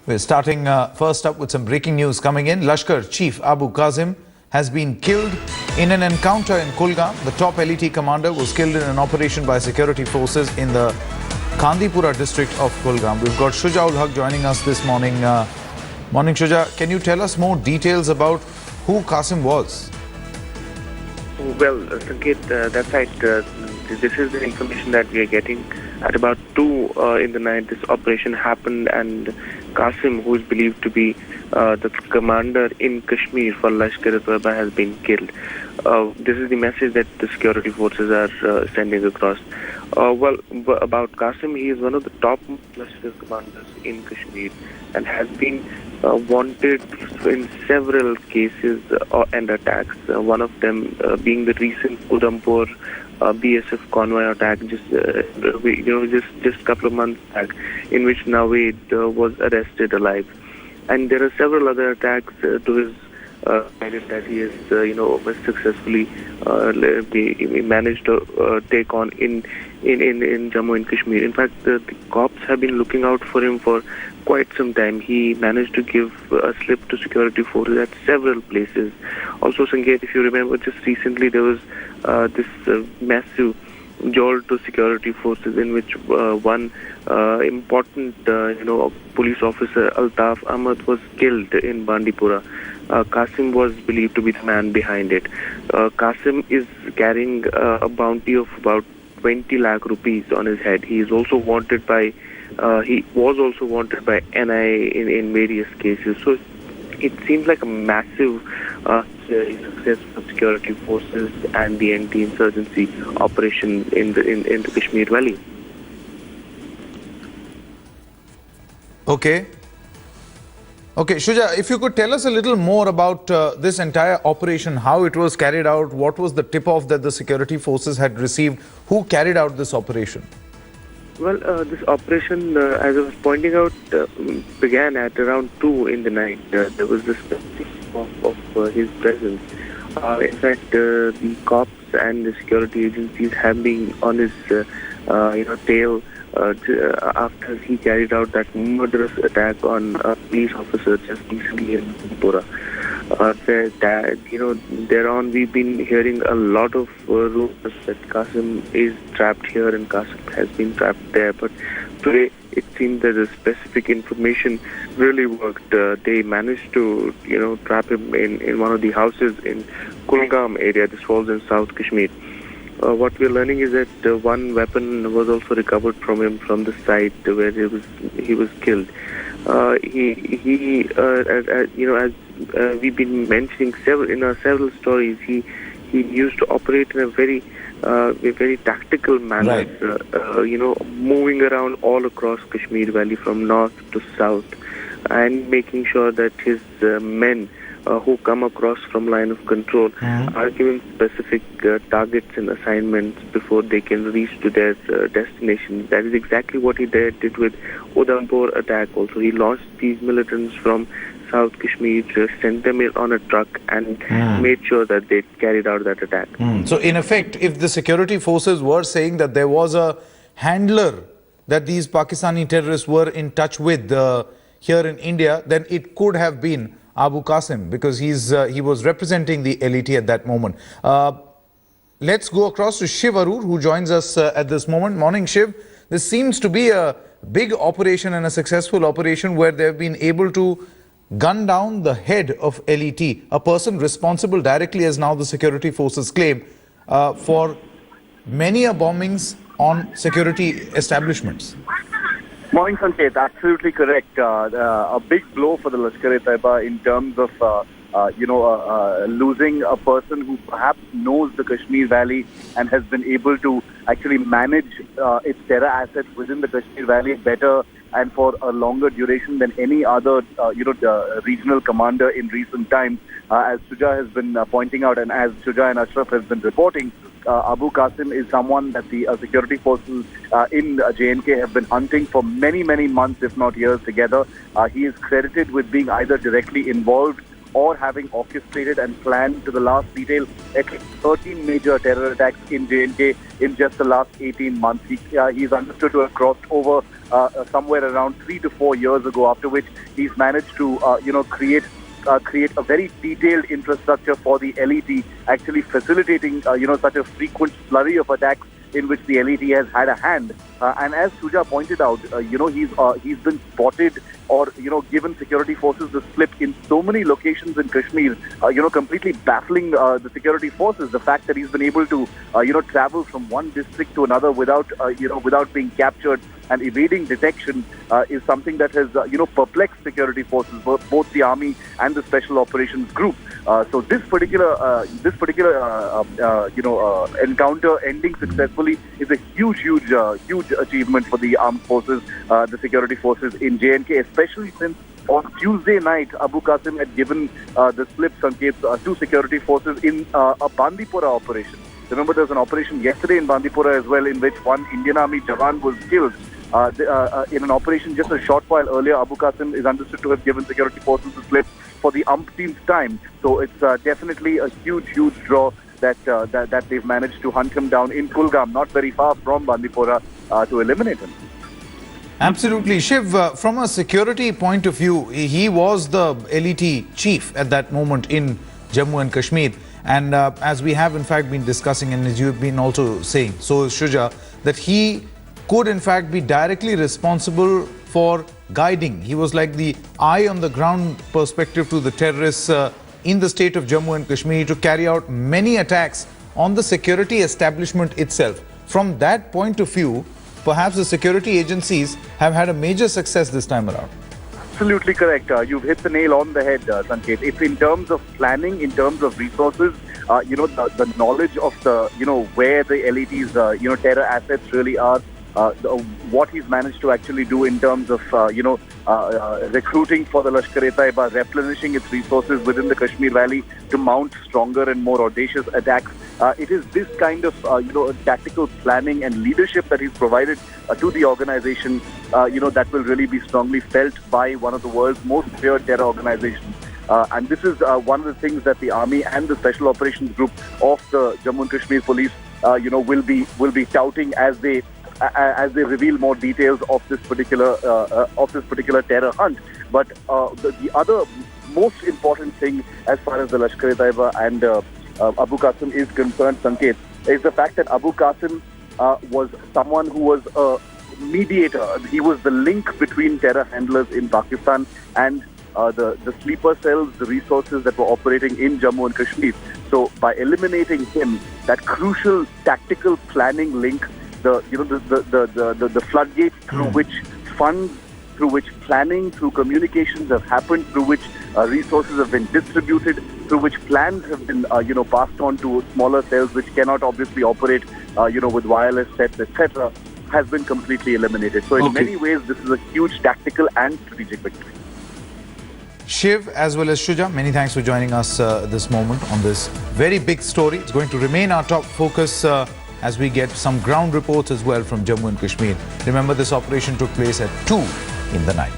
We're starting first up with some breaking news coming in. Lashkar Chief Abu Qasim has been killed in an encounter in Kulgam. The top LET commander was killed in an operation by security forces in the Kandipura district of Kulgam. We've got Shuja ul Haq joining us this morning. Morning, Shuja. Can you tell us more details about who Qasim was? Well, Sanket, that's right. This is the information that we are getting. At about 2 in the night, this operation happened, and Qasim, who is believed to be the commander in Kashmir for Lashkar-e-Taiba, has been killed. This is the message that the security forces are sending across. About Qasim, he is one of the top Lashkar commanders in Kashmir and has been wanted in several cases and attacks. One of them being the recent Udhampur BSF convoy attack just a couple of months back, in which Naveed was arrested alive. And there are several other attacks to his credit that he has successfully he managed to take on in Jammu and Kashmir. In fact, the cops have been looking out for him for quite some time. He managed to give a slip to security forces at several places. Also, Sanket, if you remember, just recently there was this massive jolt to security forces in which one important police officer, Altaf Ahmad, was killed in Bandipora. Qasim was believed to be the man behind it. Qasim is carrying a bounty of about 20 lakh rupees on his head. He is also wanted by he was also wanted by NIA in various cases. So it seems like a massive success for security forces and the anti-insurgency operation in the Kashmir Valley. Okay, Shuja, if you could tell us a little more about this entire operation, how it was carried out, what was the tip-off that the security forces had received, who carried out this operation? Well, this operation, as I was pointing out, began at around 2 in the night. There was this of his presence. In fact, the cops and the security agencies have been on his tail after he carried out that murderous attack on a police officer just recently in Pura. Thereon we've been hearing a lot of rumors that Qasim is trapped here and Qasim has been trapped there. But today it seemed that the specific information really worked. They managed to, trap him in one of the houses in Kulgam area. This falls in South Kashmir. What we're learning is that one weapon was also recovered from him from the site where he was killed. As we've been mentioning in our several stories, he used to operate in a very tactical manner, right. Moving around all across Kashmir Valley from north to south, and making sure that his men who come across from line of control are given specific targets and assignments before they can reach to their destination. That is exactly what he did with Udhampur attack also. He launched these militants from South Kashmir, sent them in on a truck and made sure that they carried out that attack. So in effect, if the security forces were saying that there was a handler that these Pakistani terrorists were in touch with here in India, then it could have been Abu Qasim, because he was representing the LET at that moment. Let's go across to Shiv Arur, who joins us at this moment. Morning, Shiv. This seems to be a big operation and a successful operation where they've been able to gun down the head of LET, a person responsible directly, as now the security forces claim, for many bombings on security establishments. Morning, Sanket. Absolutely correct. A big blow for the Lashkar-e-Taiba in terms of, losing a person who perhaps knows the Kashmir Valley and has been able to actually manage its terror assets within the Kashmir Valley better and for a longer duration than any other, regional commander in recent times. As Shuja has been pointing out, and as Shuja and Ashraf has been reporting, Abu Qasim is someone that the security forces in J&K have been hunting for many, many months, if not years together. He is credited with being either directly involved or having orchestrated and planned to the last detail at least 13 major terror attacks in J&K in just the last 18 months. He's understood to have crossed over somewhere around 3 to 4 years ago, after which he's managed to, create a very detailed infrastructure for the LET, actually facilitating, such a frequent flurry of attacks in which the LET has had a hand. And as Shuja pointed out, he's been spotted or, given security forces the slip in so many locations in Kashmir, completely baffling the security forces. The fact that he's been able to, travel from one district to another without being captured and evading detection is something that has, perplexed security forces, both the army and the special operations group. So this particular encounter ending successfully is a huge achievement for the armed forces, the security forces in J&K, especially since on Tuesday night, Abu Qasim had given the slip Sankets to security forces in a Bandipora operation. Remember, there was an operation yesterday in Bandipora as well, in which one Indian Army Jawan was killed. In an operation just a short while earlier, Abu Qasim is understood to have given security forces the slip for the umpteenth time. So it's definitely a huge draw that they've managed to hunt him down in Kulgam, not very far from Bandipora, to eliminate him. Absolutely. Shiv, from a security point of view, he was the LET chief at that moment in Jammu and Kashmir. And as we have in fact been discussing, and as you've been also saying, so is Shuja, that he could in fact be directly responsible for guiding. He was like the eye on the ground perspective to the terrorists in the state of Jammu and Kashmir to carry out many attacks on the security establishment itself. From that point of view, perhaps the security agencies have had a major success this time around. Absolutely correct. You've hit the nail on the head, Sanket. It's in terms of planning, in terms of resources, the knowledge of the, where the LET's, terror assets really are. What he's managed to actually do in terms of, recruiting for the Lashkar-e-Taiba, replenishing its resources within the Kashmir Valley to mount stronger and more audacious attacks. It is this kind of, tactical planning and leadership that he's provided to the organization, that will really be strongly felt by one of the world's most feared terror organizations. And this is one of the things that the army and the special operations group of the Jammu and Kashmir police, will be touting as they reveal more details of this particular terror hunt. But the other most important thing, as far as the Lashkar-e-Taiba and Abu Qasim is concerned, Sanket, is the fact that Abu Qasim was someone who was a mediator. He was the link between terror handlers in Pakistan and the sleeper cells, the resources that were operating in Jammu and Kashmir. So by eliminating him, that crucial tactical planning link, the floodgates through which funds, through which planning, through communications have happened, through which resources have been distributed, through which plans have been, passed on to smaller cells which cannot obviously operate, with wireless sets, etc., has been completely eliminated. So in many ways, this is a huge tactical and strategic victory. Shiv as well as Shuja, many thanks for joining us this moment on this very big story. It's going to remain our top focus as we get some ground reports as well from Jammu and Kashmir. Remember, this operation took place at 2 in the night.